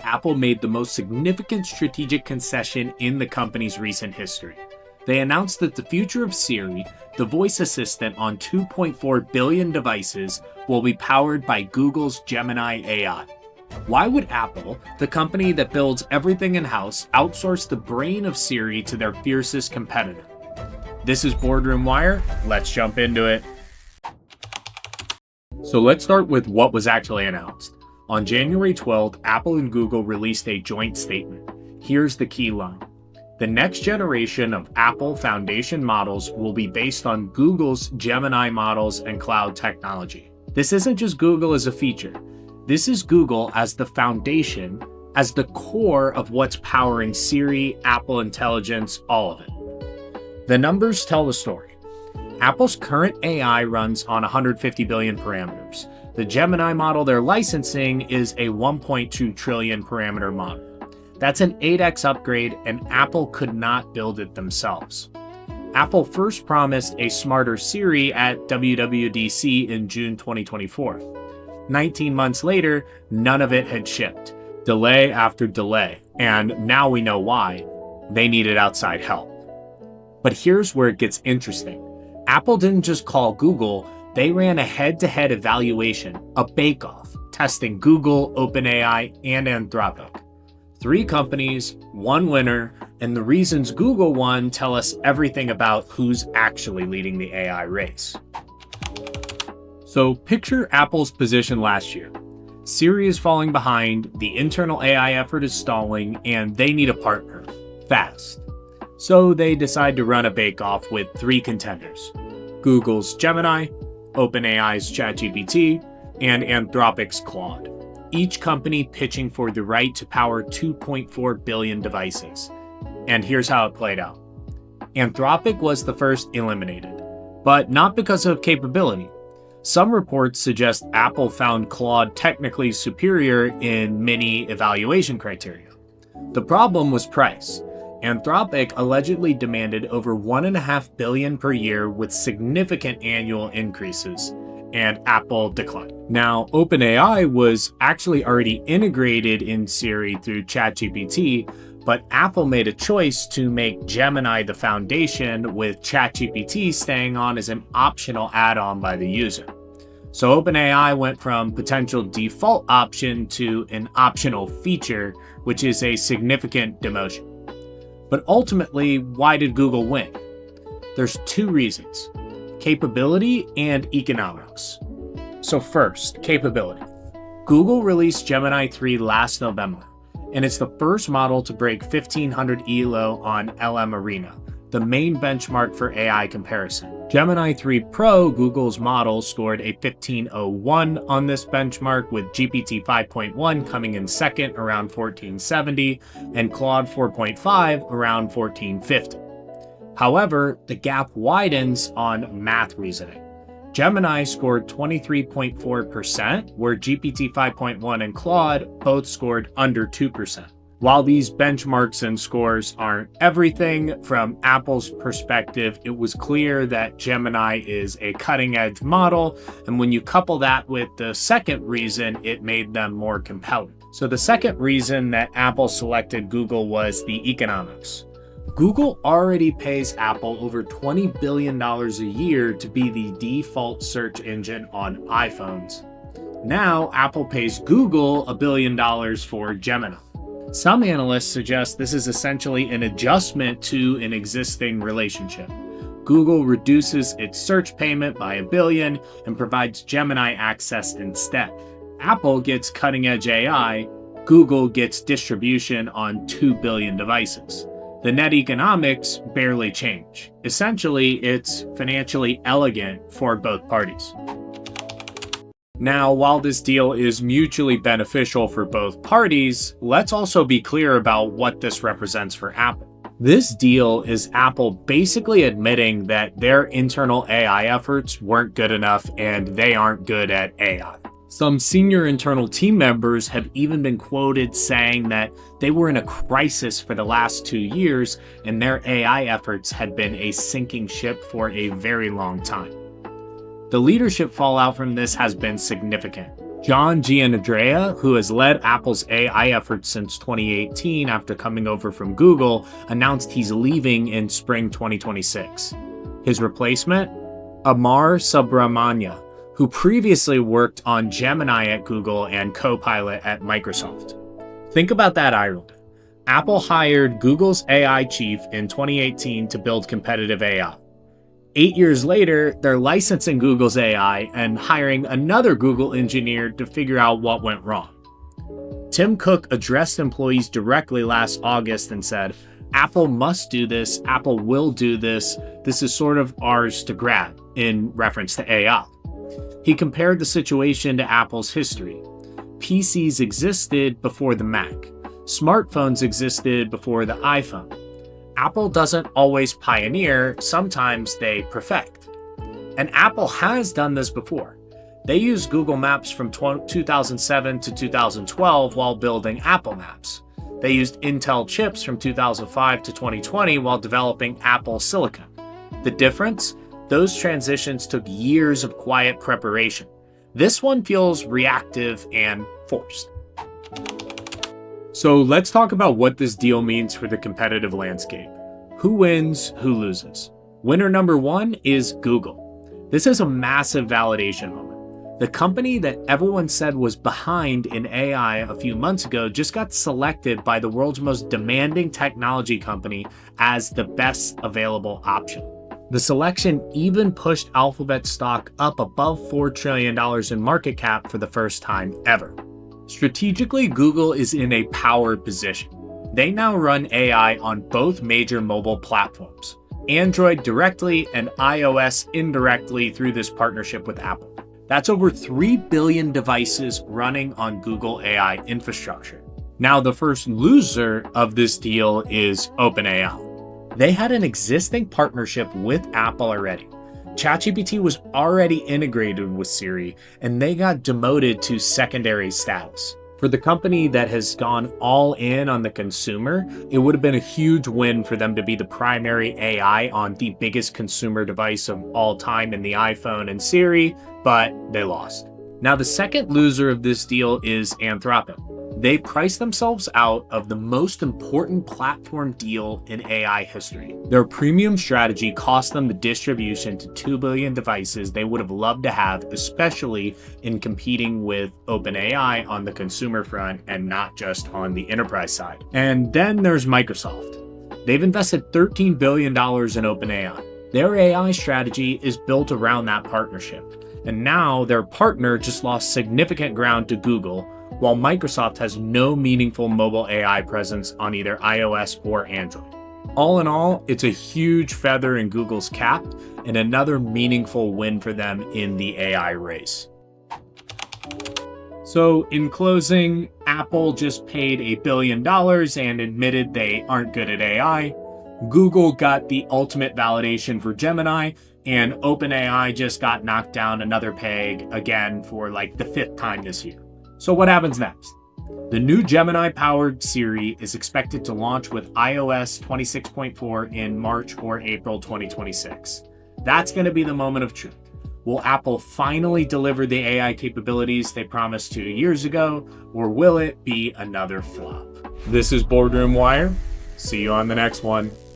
Apple made the most significant strategic concession in the company's recent history. They announced that the future of Siri, the voice assistant on 2.4 billion devices, will be powered by Google's Gemini AI. Why would Apple, the company that builds everything in-house, outsource the brain of Siri to their fiercest competitor? This is Boardroom Wire. Let's jump into it. So let's start with what was actually announced. On January 12th, Apple and Google released a joint statement. Here's the key line. The next generation of Apple Foundation models will be based on Google's Gemini models and cloud technology. This isn't just Google as a feature. This is Google as the foundation, as the core of what's powering Siri, Apple Intelligence, all of it. The numbers tell the story. Apple's current AI runs on 150 billion parameters. The Gemini model they're licensing is a 1.2 trillion parameter model. That's an 8x upgrade, and Apple could not build it themselves. Apple first promised a smarter Siri at WWDC in June 2024. 19 months later, none of it had shipped. Delay after delay, and now we know why. They needed outside help. But here's where it gets interesting. Apple didn't just call Google, they ran a head-to-head evaluation, a bake-off, testing Google, OpenAI, and Anthropic. 3 companies, 1 winner, and the reasons Google won tell us everything about who's actually leading the AI race. So picture Apple's position last year. Siri is falling behind, the internal AI effort is stalling, and they need a partner, fast. So they decide to run a bake-off with 3 contenders: Google's Gemini, OpenAI's ChatGPT, and Anthropic's Claude. Each company pitching for the right to power 2.4 billion devices. And here's how it played out. Anthropic was the first eliminated, but not because of capability. Some reports suggest Apple found Claude technically superior in many evaluation criteria. The problem was price. Anthropic allegedly demanded over $1.5 billion per year with significant annual increases, and Apple declined. Now, OpenAI was actually already integrated in Siri through ChatGPT, but Apple made a choice to make Gemini the foundation, with ChatGPT staying on as an optional add-on by the user. So OpenAI went from potential default option to an optional feature, which is a significant demotion. But ultimately, why did Google win? There's 2 reasons: capability and economics. So first, capability. Google released Gemini 3 last November, and it's the first model to break 1500 ELO on LM Arena, the main benchmark for AI comparison. Gemini 3 Pro, Google's model, scored a 1501 on this benchmark, with GPT 5.1 coming in second around 1470 and Claude 4.5 around 1450. However, the gap widens on math reasoning. Gemini scored 23.4%, where GPT 5.1 and Claude both scored under 2%. While these benchmarks and scores aren't everything, from Apple's perspective, it was clear that Gemini is a cutting-edge model, and when you couple that with the second reason, it made them more compelling. So the second reason that Apple selected Google was the economics. Google already pays Apple over $20 billion a year to be the default search engine on iPhones. Now, Apple pays Google $1 billion for Gemini. Some analysts suggest this is essentially an adjustment to an existing relationship. Google reduces its search payment by $1 billion and provides Gemini access instead. Apple gets cutting-edge AI, Google gets distribution on 2 billion devices. The net economics barely change. Essentially, it's financially elegant for both parties. Now, while this deal is mutually beneficial for both parties, let's also be clear about what this represents for Apple. This deal is Apple basically admitting that their internal AI efforts weren't good enough and they aren't good at AI. Some senior internal team members have even been quoted saying that they were in a crisis for the last 2 years and their AI efforts had been a sinking ship for a very long time. The leadership fallout from this has been significant. John Giannandrea, who has led Apple's AI efforts since 2018 after coming over from Google, announced he's leaving in spring 2026. His replacement? Amar Subramanya, who previously worked on Gemini at Google and Copilot at Microsoft. Think about that irony. Apple hired Google's AI chief in 2018 to build competitive AI. 8 years later, they're licensing Google's AI and hiring another Google engineer to figure out what went wrong. Tim Cook addressed employees directly last August and said, "Apple must do this, Apple will do this, this is sort of ours to grab," in reference to AI. He compared the situation to Apple's history. PCs existed before the Mac. Smartphones existed before the iPhone. Apple doesn't always pioneer, sometimes they perfect. And Apple has done this before. They used Google Maps from 2007 to 2012 while building Apple Maps. They used Intel chips from 2005 to 2020 while developing Apple Silicon. The difference? Those transitions took years of quiet preparation. This one feels reactive and forced. So let's talk about what this deal means for the competitive landscape. Who wins, who loses? Winner number one is Google. This is a massive validation moment. The company that everyone said was behind in AI a few months ago just got selected by the world's most demanding technology company as the best available option. The selection even pushed Alphabet stock up above $4 trillion in market cap for the first time ever. Strategically, Google is in a power position. They now run AI on both major mobile platforms, Android directly and iOS indirectly through this partnership with Apple. That's over 3 billion devices running on Google AI infrastructure. Now, the first loser of this deal is OpenAI. They had an existing partnership with Apple already. ChatGPT was already integrated with Siri, and they got demoted to secondary status. For the company that has gone all in on the consumer, it would have been a huge win for them to be the primary AI on the biggest consumer device of all time in the iPhone and Siri, but they lost. Now, the second loser of this deal is Anthropic. They priced themselves out of the most important platform deal in AI history. Their premium strategy cost them the distribution to 2 billion devices they would have loved to have, especially in competing with OpenAI on the consumer front and not just on the enterprise side. And then there's Microsoft. They've invested $13 billion in OpenAI. Their AI strategy is built around that partnership. And now their partner just lost significant ground to Google, while Microsoft has no meaningful mobile AI presence on either iOS or Android. All in all, it's a huge feather in Google's cap and another meaningful win for them in the AI race. So in closing, Apple just paid $1 billion and admitted they aren't good at AI. Google got the ultimate validation for Gemini, and OpenAI just got knocked down another peg again for like the 5th time this year. So what happens next? The new Gemini-powered Siri is expected to launch with iOS 26.4 in March or April 2026. That's going to be the moment of truth. Will Apple finally deliver the AI capabilities they promised 2 years ago, or will it be another flop? This is Boardroom Wire. See you on the next one.